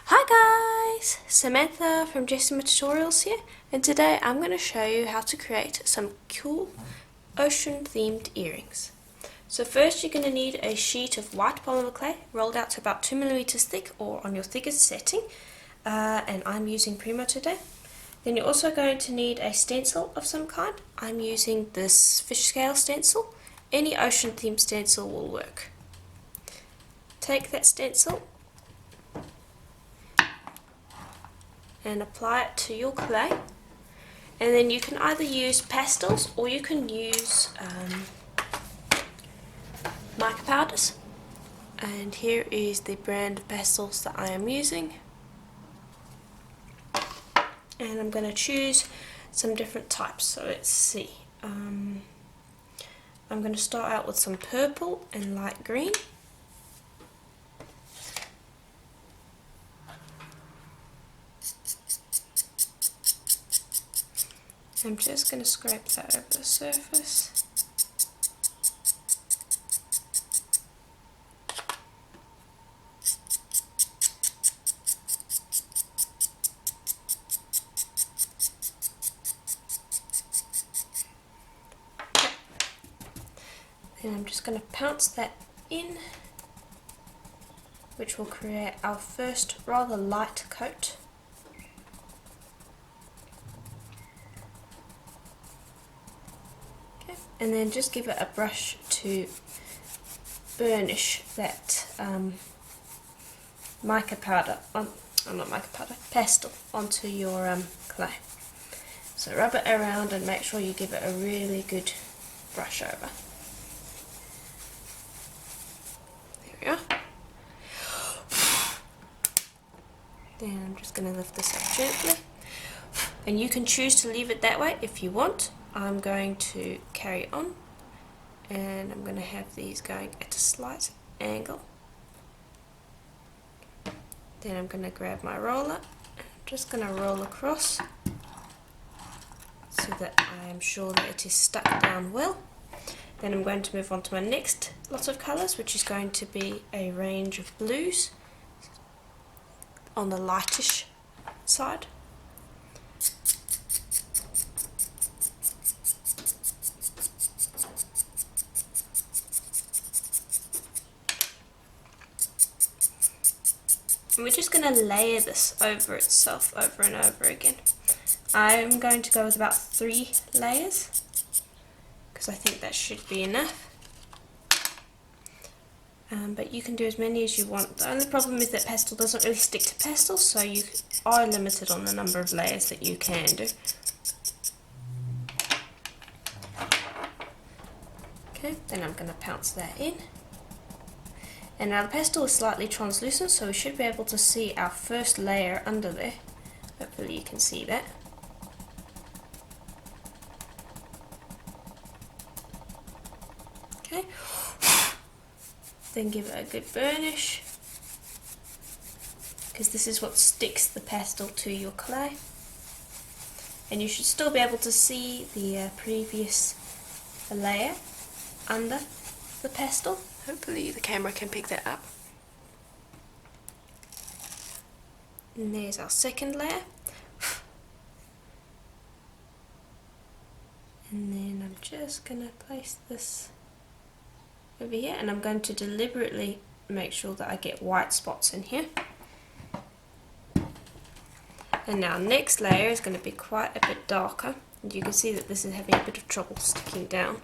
Hi guys, Samantha from Jessama Tutorials here, and today I'm going to show you how to create some cool ocean themed earrings. So first you're going to need a sheet of white polymer clay rolled out to about 2mm thick or on your thickest setting, and I'm using Primo today. Then you're also going to need a stencil of some kind. I'm using this fish scale stencil. Any ocean themed stencil will work. Take that stencil and apply it to your clay, and then you can either use pastels or you can use mica powders, and here is the brand of pastels that I am using, and I'm going to choose some different types. So let's see, I'm going to start out with some purple and light green. I'm just going to scrape that over the surface. Then I'm just going to pounce that in, which will create our first rather light coat. And then just give it a brush to burnish that mica powder, not mica powder, pastel onto your clay. So rub it around and make sure you give it a really good brush over. There we are. Then I'm just going to lift this up gently. And you can choose to leave it that way if you want. I'm going to carry on, and I'm going to have these going at a slight angle. Then I'm going to grab my roller, and I'm just going to roll across so that I am sure that it is stuck down well. Then I'm going to move on to my next lot of colours, which is going to be a range of blues on the lightish side. And we're just going to layer this over itself over and over again. I'm going to go with about 3 layers because I think that should be enough. But you can do as many as you want. The only problem is that pastel doesn't really stick to pastel, so you are limited on the number of layers that you can do. Okay, then I'm going to pounce that in. And now the pastel is slightly translucent, so we should be able to see our first layer under there. Hopefully you can see that. Okay. Then give it a good burnish, because this is what sticks the pastel to your clay. And you should still be able to see the previous layer under the pastel. Hopefully the camera can pick that up. And there's our second layer. And then I'm just going to place this over here, and I'm going to deliberately make sure that I get white spots in here. And now next layer is going to be quite a bit darker, and you can see that this is having a bit of trouble sticking down.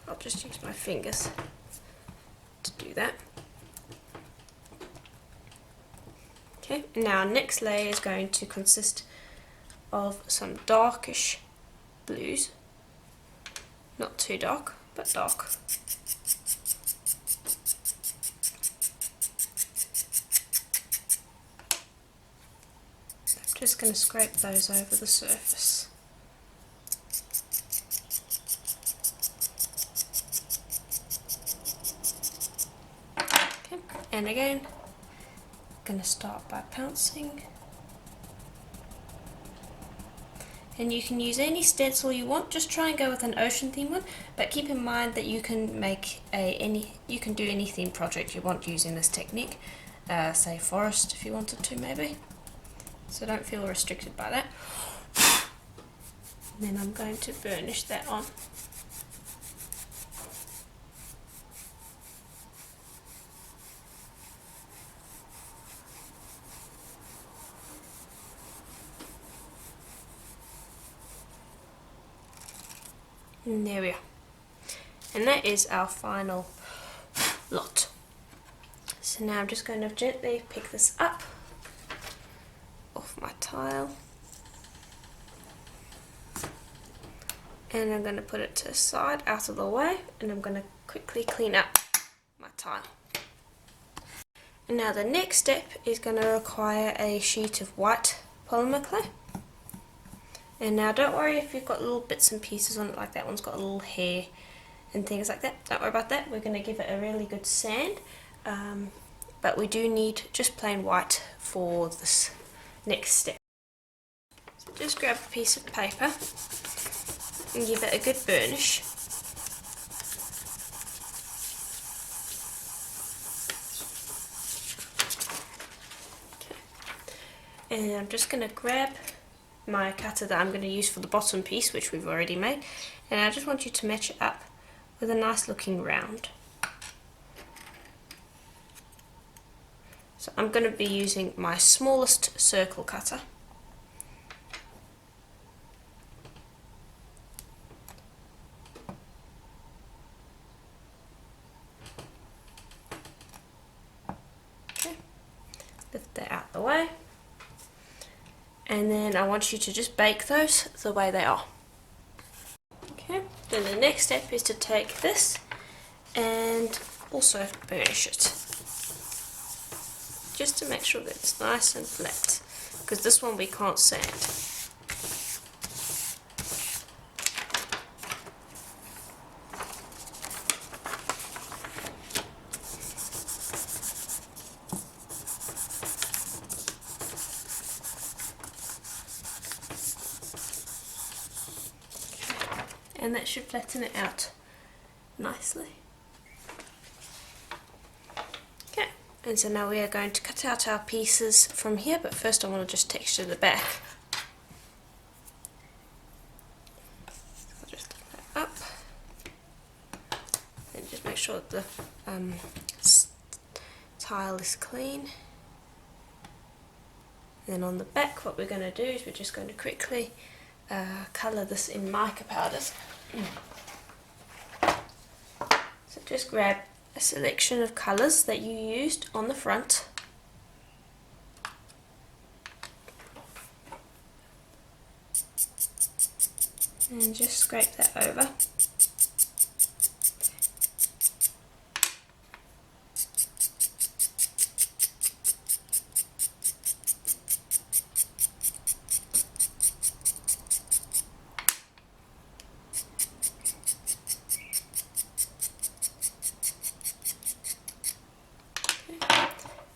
I'll just use my fingers to do that. Okay, and now our next layer is going to consist of some darkish blues. Not too dark, but dark. I'm just going to scrape those over the surface. And again, I'm going to start by pouncing. And you can use any stencil you want, just try and go with an ocean theme one, but keep in mind that you can make you can do any theme project you want using this technique, say forest if you wanted to maybe, so don't feel restricted by that. And then I'm going to burnish that on. And there we are. And that is our final lot. So now I'm just going to gently pick this up off my tile. And I'm going to put it to the side, out of the way, and I'm going to quickly clean up my tile. And now the next step is going to require a sheet of white polymer clay. And now don't worry if you've got little bits and pieces on it, like that one's got a little hair and things like that. Don't worry about that. We're going to give it a really good sand, but we do need just plain white for this next step. So just grab a piece of paper and give it a good burnish. Okay. And I'm just going to grab my cutter that I'm going to use for the bottom piece, which we've already made, and I just want you to match it up with a nice looking round. So I'm going to be using my smallest circle cutter. Okay. Lift that out the way. And then I want you to just bake those the way they are. Okay, then the next step is to take this and also burnish it. Just to make sure that it's nice and flat, because this one we can't sand. And that should flatten it out nicely. Okay, and so now we are going to cut out our pieces from here, but first I want to just texture the back. So I'll just lift that up and just make sure that the tile is clean. And then on the back, what we're going to do is we're just going to quickly colour this in mica powders. So just grab a selection of colours that you used on the front. And just scrape that over.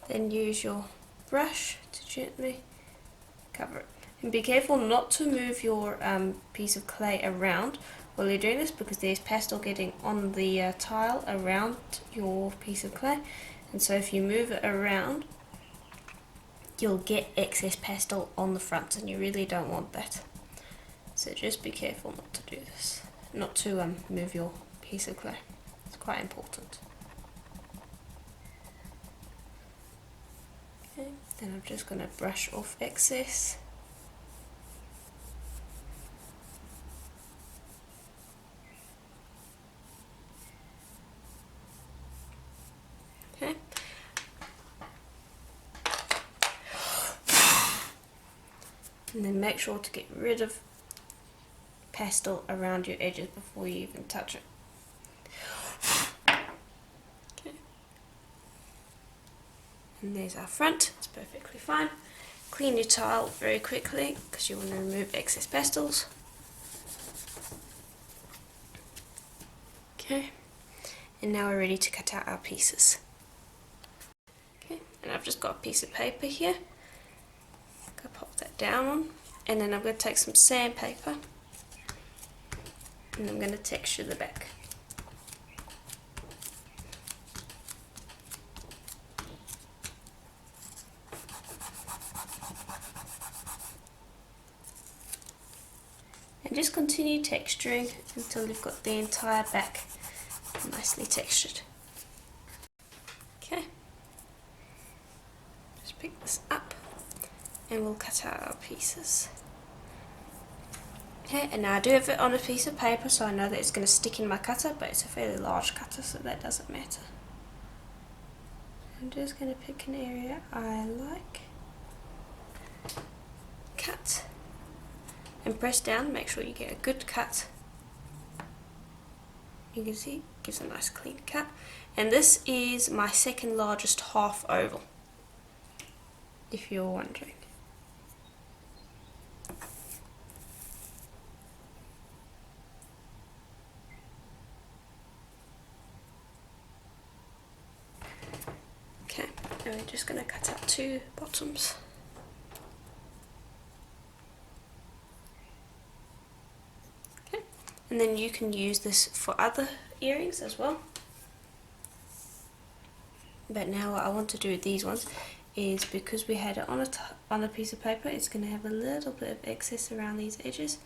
Then use your brush to gently cover it. And be careful not to move your piece of clay around while you're doing this, because there's pastel getting on the tile around your piece of clay, and so if you move it around you'll get excess pastel on the front, and you really don't want that. So just be careful not to do this, not to move your piece of clay. It's quite important. Okay, then I'm just going to brush off excess. Okay. And then make sure to get rid of pastel around your edges before you even touch it. Okay. And there's our front, it's perfectly fine. Clean your tile very quickly because you want to remove excess pastels. Okay, and now we're ready to cut out our pieces. And I've just got a piece of paper here. I'm going to pop that down on, and then I'm going to take some sandpaper and I'm going to texture the back. And just continue texturing until you've got the entire back nicely textured. Okay, just pick this up and we'll cut out our pieces. Okay, and now I do have it on a piece of paper, so I know that it's going to stick in my cutter, but it's a fairly large cutter, so that doesn't matter. I'm just going to pick an area I like, cut, and press down, make sure you get a good cut. You can see it gives a nice clean cut. And this is my second largest half oval, if you're wondering. Okay, and we're just going to cut out 2 bottoms. Okay, and then you can use this for other earrings as well. But now what I want to do with these ones is, because we had it on a piece of paper, it's going to have a little bit of excess around these edges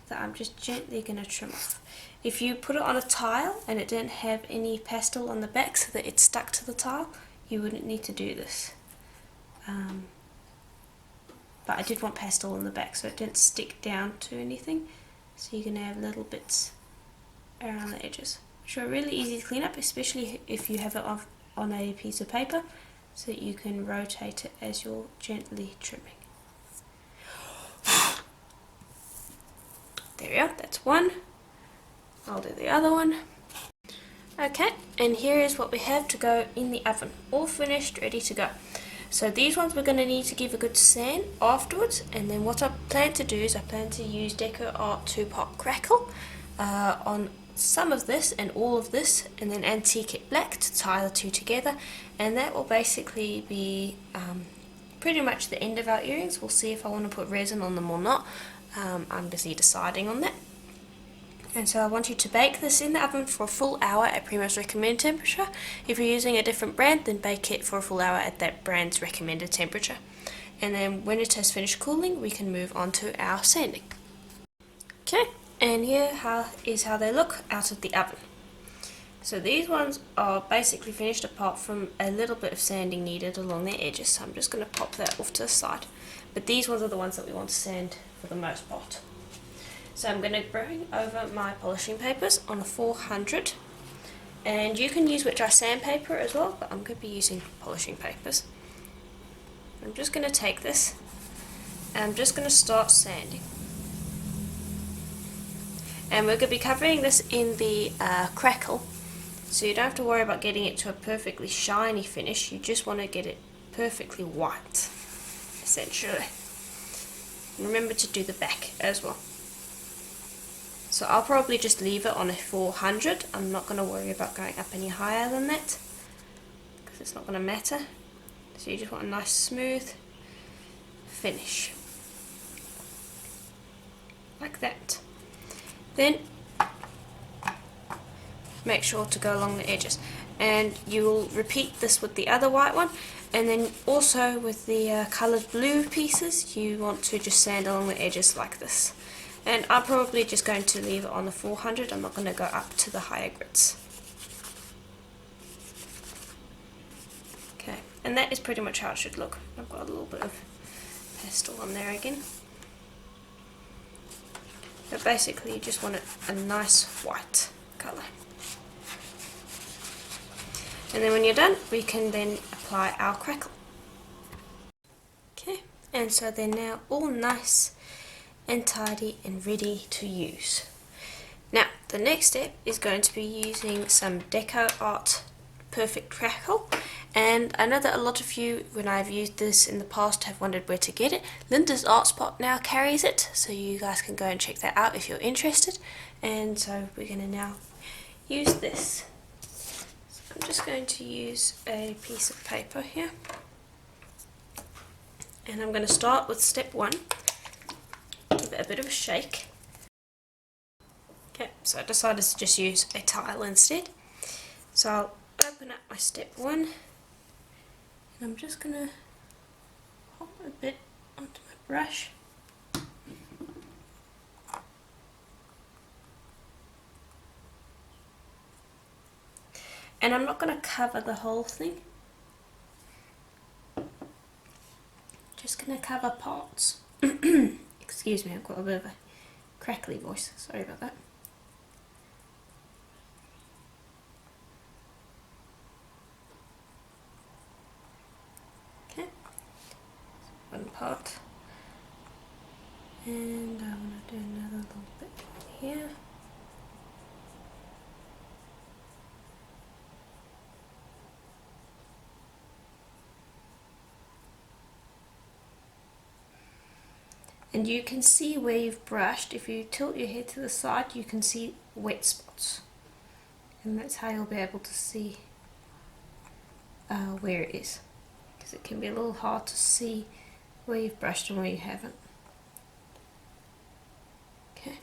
that I'm just gently going to trim off. If you put it on a tile and it didn't have any pastel on the back so that it stuck to the tile, you wouldn't need to do this. But I did want pastel on the back so it didn't stick down to anything. So you're going to have little bits around the edges, which are really easy to clean up, especially if you have it on a piece of paper, so that you can rotate it as you're gently trimming. There we are, that's one. I'll do the other one. Okay, and here is what we have to go in the oven, all finished, ready to go. So these ones we're going to need to give a good sand afterwards, and then what I plan to do is I plan to use Deco Art 2-Pot Crackle on some of this and all of this, and then antique it black to tie the two together, and that will basically be pretty much the end of our earrings. We'll see if I want to put resin on them or not. I'm busy deciding on that. And so I want you to bake this in the oven for a full hour at Primo's recommended temperature. If you're using a different brand, then bake it for a full hour at that brand's recommended temperature. And then when it has finished cooling, we can move on to our sanding. Okay, and here is how they look out of the oven. So these ones are basically finished apart from a little bit of sanding needed along their edges. So I'm just going to pop that off to the side. But these ones are the ones that we want to sand for the most part. So I'm going to bring over my polishing papers on a 400, and you can use wet dry sandpaper as well, but I'm going to be using polishing papers. I'm just going to take this and I'm just going to start sanding. And we're going to be covering this in the crackle, so you don't have to worry about getting it to a perfectly shiny finish, you just want to get it perfectly white, essentially. And remember to do the back as well. So I'll probably just leave it on a 400. I'm not going to worry about going up any higher than that, because it's not going to matter. So you just want a nice smooth finish. Like that. Then make sure to go along the edges. And you will repeat this with the other white one. And then also with the coloured blue pieces, you want to just sand along the edges like this. And I'm probably just going to leave it on the 400, I'm not going to go up to the higher grits. Okay, and that is pretty much how it should look. I've got a little bit of pastel on there again. But basically you just want it a nice white colour. And then when you're done, we can then apply our crackle. Okay, and so they're now all nice and tidy and ready to use. Now the next step is going to be using some Deco Art Perfect Crackle, and I know that a lot of you, when I've used this in the past, have wondered where to get it. Linda's Art Spot now carries it, so you guys can go and check that out if you're interested. And so we're going to now use this. So I'm just going to use a piece of paper here. And I'm going to start with step 1, give it a bit of a shake. Okay, so I decided to just use a tile instead. So I'll open up my step 1, and I'm just going to pop a bit onto my brush. And I'm not going to cover the whole thing. Just going to cover parts. Excuse me, I've got a bit of a crackly voice. Sorry about that. Okay, one part. And I'm going to do another little bit here. And you can see where you've brushed. If you tilt your head to the side, you can see wet spots. And that's how you'll be able to see where it is. Because it can be a little hard to see where you've brushed and where you haven't. Okay,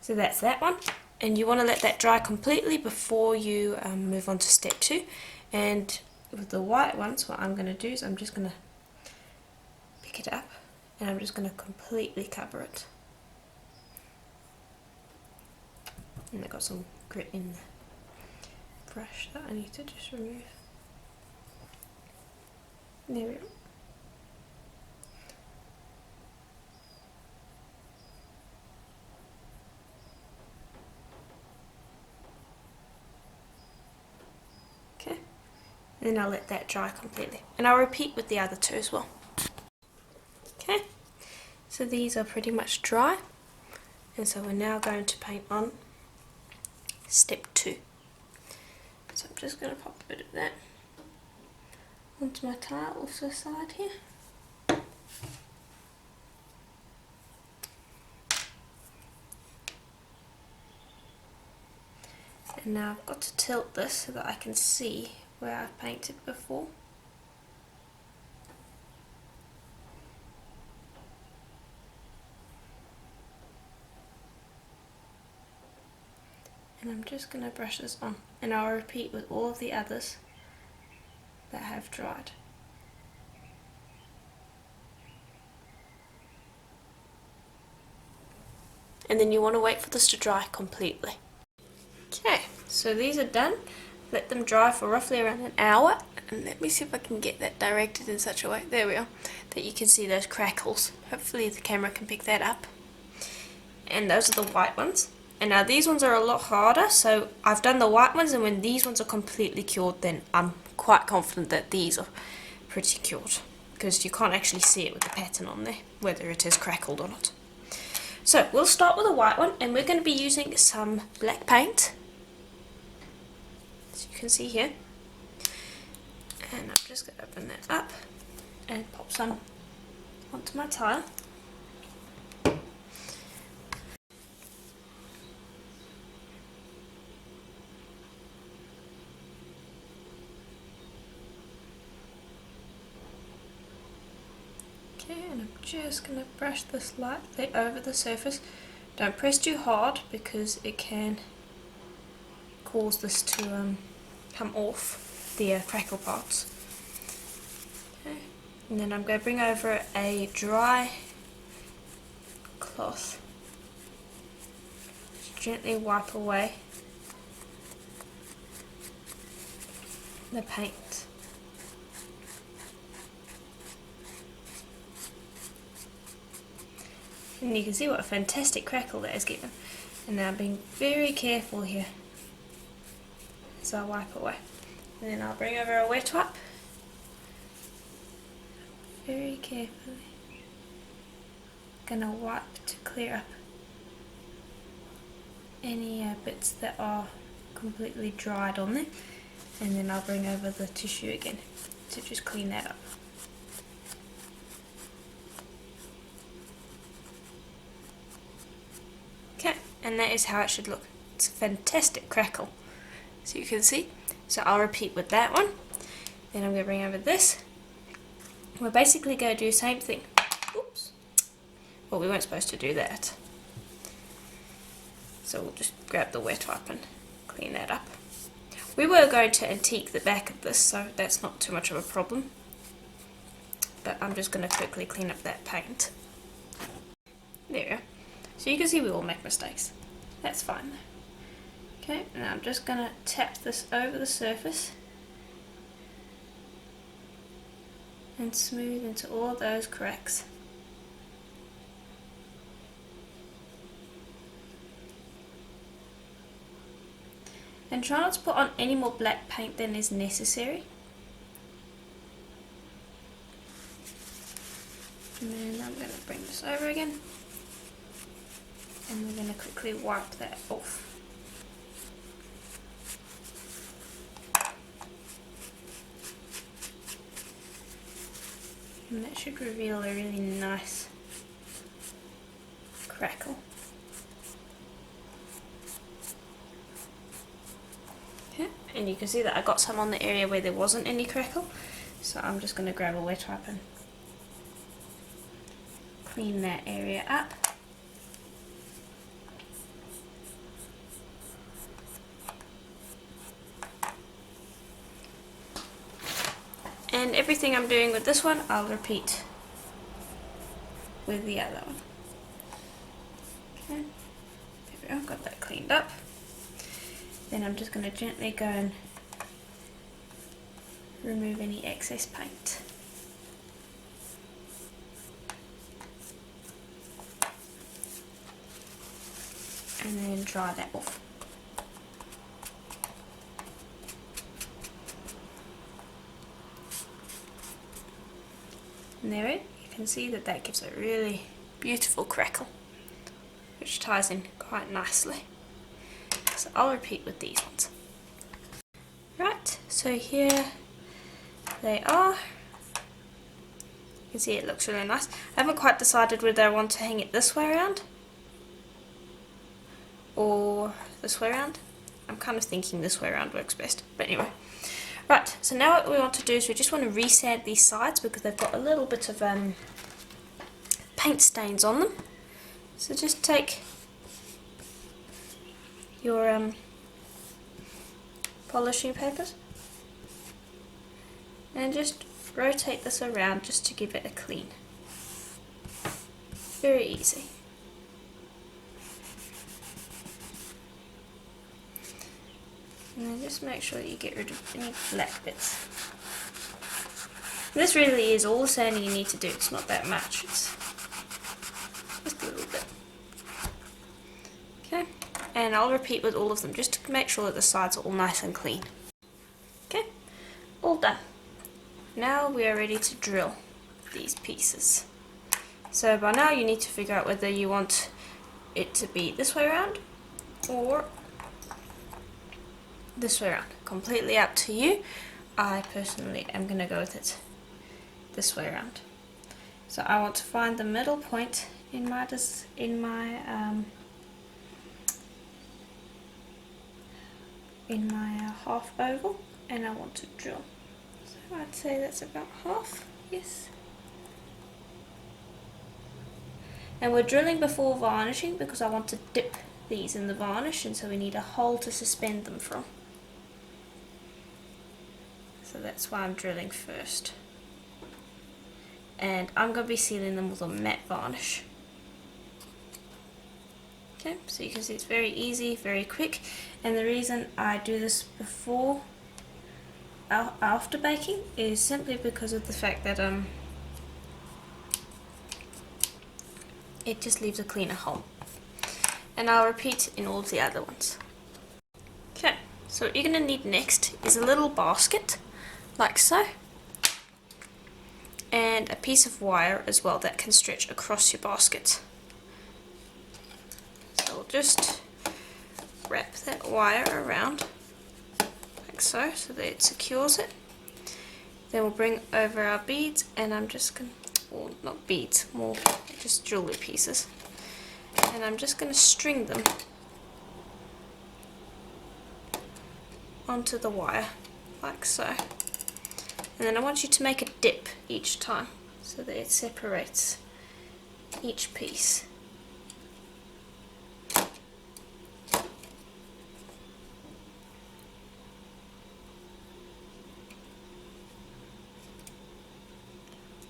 so that's that one. And you want to let that dry completely before you move on to step 2. And with the white ones, what I'm going to do is I'm just going to pick it up. And I'm just going to completely cover it. And I got some grit in the brush that I need to just remove. There we go. Okay, and then I'll let that dry completely. And I'll repeat with the other 2 as well. Okay, so these are pretty much dry, and so we're now going to paint on step 2. So I'm just going to pop a bit of that onto my tile off the side here. And now I've got to tilt this so that I can see where I've painted before. And I'm just going to brush this on, and I'll repeat with all of the others that have dried. And then you want to wait for this to dry completely. Okay, so these are done. Let them dry for roughly around an hour, and let me see if I can get that directed in such a way, there we are, that you can see those crackles. Hopefully the camera can pick that up. And those are the white ones. And now these ones are a lot harder, so I've done the white ones, and when these ones are completely cured, then I'm quite confident that these are pretty cured, because you can't actually see it with the pattern on there, whether it is crackled or not. So we'll start with a white one, and we're going to be using some black paint, as you can see here. And I'm just going to open that up and pop some onto my tile. Okay, and I'm just going to brush this lightly over the surface. Don't press too hard because it can cause this to come off the crackle parts. Okay, and then I'm going to bring over a dry cloth. Just gently wipe away the paint. And you can see what a fantastic crackle that has given. And now I'm being very careful here as I wipe away. And then I'll bring over a wet wipe. Very carefully. Gonna wipe to clear up any bits that are completely dried on there. And then I'll bring over the tissue again to just clean that up. Okay, and that is how it should look. It's a fantastic crackle, so you can see. So I'll repeat with that one. Then I'm going to bring over this, we're basically going to do the same thing. Oops. Well, we weren't supposed to do that. So we'll just grab the wet wipe and clean that up. We were going to antique the back of this, so that's not too much of a problem. But I'm just going to quickly clean up that paint. There we go. So you can see we all make mistakes. That's fine. Okay, now I'm just going to tap this over the surface and smooth into all those cracks. And try not to put on any more black paint than is necessary. And then I'm going to bring this over again. And we're going to quickly wipe that off. And that should reveal a really nice crackle. Okay, and you can see that I got some on the area where there wasn't any crackle. So I'm just going to grab a wet wipe and clean that area up. And everything I'm doing with this one, I'll repeat with the other one. Okay, there we go, got that cleaned up. Then I'm just going to gently go and remove any excess paint. And then dry that off. And there you can see that that gives a really beautiful crackle, which ties in quite nicely. So I'll repeat with these ones. Right, so here they are. You can see it looks really nice. I haven't quite decided whether I want to hang it this way around or this way around. I'm kind of thinking this way around works best, but anyway. Right, so now what we want to do is we just want to resand these sides because they've got a little bit of paint stains on them. So just take your polishing papers and just rotate this around just to give it a clean. Very easy. And then just make sure that you get rid of any black bits. This really is all the sanding you need to do, it's not that much, it's just a little bit. Okay, and I'll repeat with all of them just to make sure that the sides are all nice and clean. Okay, all done. Now we are ready to drill these pieces. So by now you need to figure out whether you want it to be this way around or this way around. Completely up to you. I personally am going to go with it this way around. So I want to find the middle point in my half oval, and I want to drill. So I'd say that's about half. Yes. And we're drilling before varnishing because I want to dip these in the varnish, and so we need a hole to suspend them from. So that's why I'm drilling first. And I'm going to be sealing them with a matte varnish. Okay, so you can see it's very easy, very quick, and the reason I do this before after baking is simply because of the fact that it just leaves a cleaner hole. And I'll repeat in all of the other ones. Okay, so what you're going to need next is a little basket, like so, and a piece of wire as well that can stretch across your basket. So we'll just wrap that wire around like so, so that it secures it. Then we'll bring over our beads, and I'm just going to, well, not beads, more just jewelry pieces, and I'm just going to string them onto the wire like so. And then I want you to make a dip each time so that it separates each piece.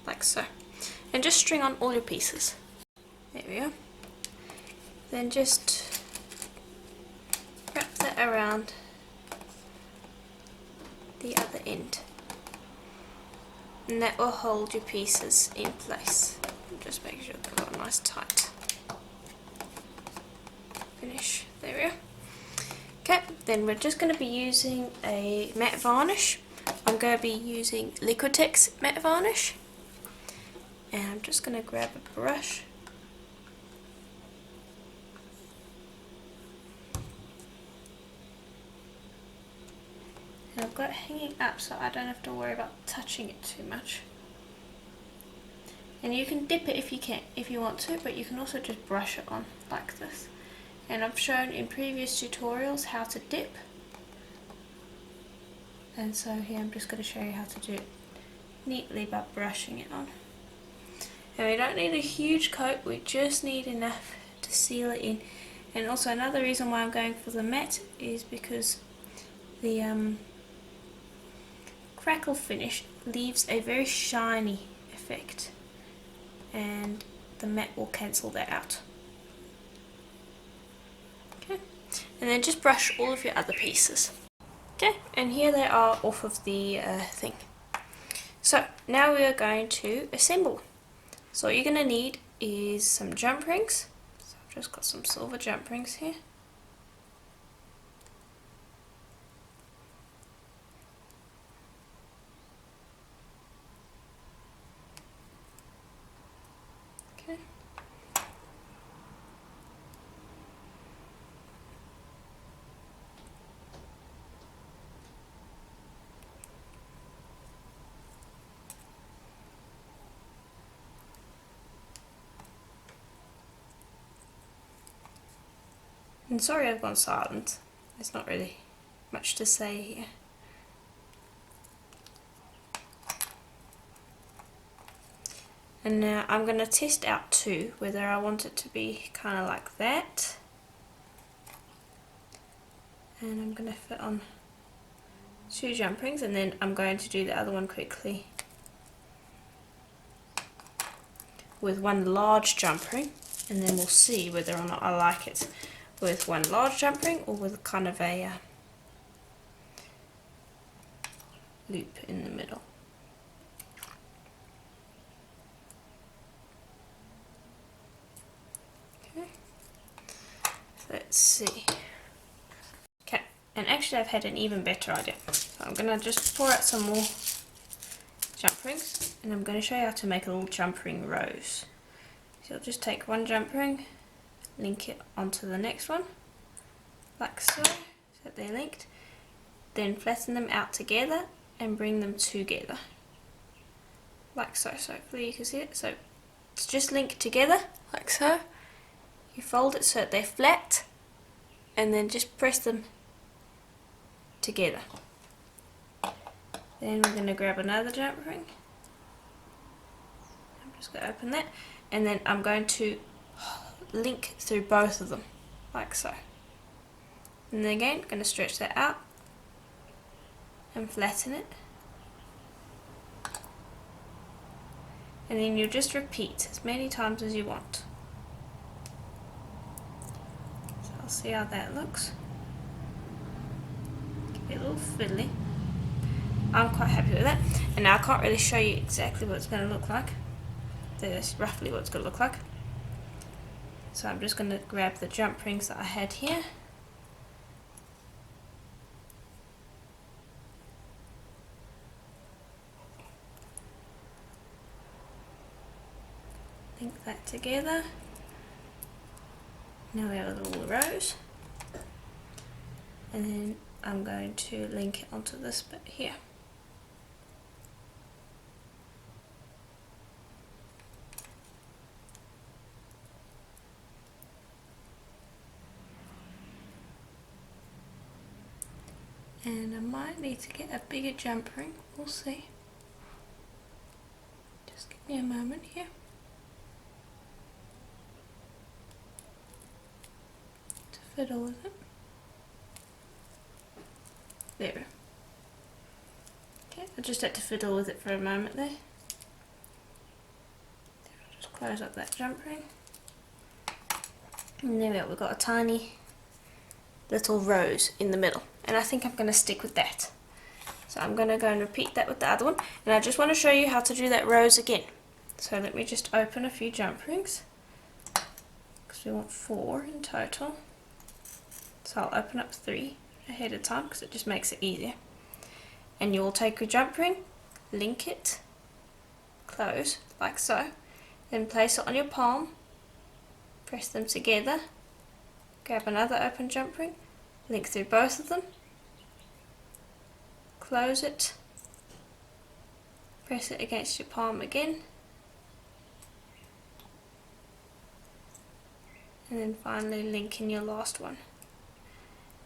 Like so. And just string on all your pieces. There we go. Then just wrap that around the other end. And that will hold your pieces in place. Just make sure they've got a nice tight finish. There we go. Okay, then we're just going to be using a matte varnish. I'm going to be using Liquitex matte varnish. And I'm just going to grab a brush. And I've got it hanging up so I don't have to worry about touching it too much. And you can dip it if you want to, but you can also just brush it on like this. And I've shown in previous tutorials how to dip. And so here I'm just going to show you how to do it neatly by brushing it on. And we don't need a huge coat, we just need enough to seal it in. And also another reason why I'm going for the matte is because the crackle finish leaves a very shiny effect, and the matte will cancel that out. Okay, and then just brush all of your other pieces. Okay, and here they are off of the thing. So now we are going to assemble. So what you're going to need is some jump rings. So I've just got some silver jump rings here. Okay. And sorry I've gone silent, there's not really much to say here. And now I'm going to test out two, whether I want it to be kind of like that. And I'm going to fit on two jump rings, and then I'm going to do the other one quickly with one large jump ring, and then we'll see whether or not I like it with one large jump ring or with kind of a loop in the middle. Okay, let's see. Okay, and actually I've had an even better idea. So I'm going to just pour out some more jump rings, and I'm going to show you how to make a little jump ring rose. So you'll just take one jump ring, link it onto the next one, like so that they're linked, then flatten them out together and bring them together, like so. So hopefully you can see it. So it's just linked together, like so. You fold it so that they're flat, and then just press them together. Then we're going to grab another jump ring. I'm just going to open that, and then I'm going to link through both of them, like so. And then again, I'm going to stretch that out and flatten it. And then you'll just repeat as many times as you want. So I'll see how that looks. Give it a little fiddly. I'm quite happy with that. And now I can't really show you exactly what it's going to look like. There's roughly what it's going to look like. So I'm just going to grab the jump rings that I had here. Link that together. Now we have a little rose. And then I'm going to link it onto this bit here. And I might need to get a bigger jump ring, we'll see. me a moment here. To fiddle with it. There. Okay, I just had to fiddle with it for a moment there. Just close up that jump ring. And there we go, we've got a tiny little rose in the middle. And I think I'm going to stick with that. So I'm going to go and repeat that with the other one. And I just want to show you how to do that rose again. So let me just open a few jump rings. Because we want 4 in total. So I'll open up 3 ahead of time because it just makes it easier. And you will take your jump ring, link it, close like so, then place it on your palm, press them together, grab another open jump ring, link through both of them, close it, press it against your palm again, and then finally link in your last one.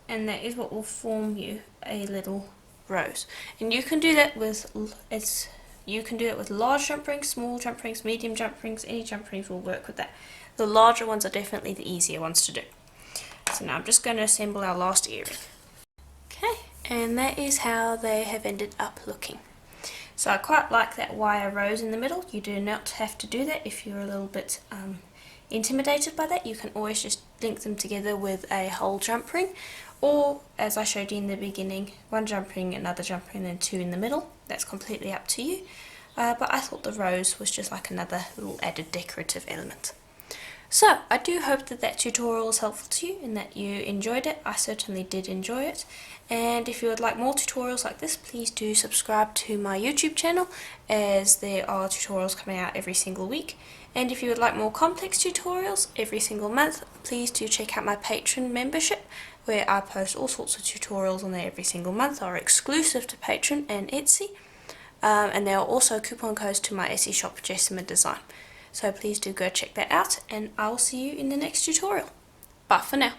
And that is what will form you a little rose. And you can do that with large jump rings, small jump rings, medium jump rings. Any jump rings will work with that. The larger ones are definitely the easier ones to do. So now I'm just going to assemble our last earring. Okay, and that is how they have ended up looking. So I quite like that wire rose in the middle. You do not have to do that if you're a little bit intimidated by that. You can always just link them together with a whole jump ring, or as I showed you in the beginning, one jump ring, another jump ring, and then 2 in the middle. That's completely up to you. But I thought the rose was just like another little added decorative element. So I do hope that that tutorial was helpful to you and that you enjoyed it. I certainly did enjoy it. And if you would like more tutorials like this, please do subscribe to my YouTube channel, as there are tutorials coming out every single week. And if you would like more complex tutorials every single month, please do check out my Patreon membership, where I post all sorts of tutorials on there every single month. They are exclusive to Patreon and Etsy. And there are also coupon codes to my Etsy shop, Jessama Design. So please do go check that out, and I will see you in the next tutorial. Bye for now.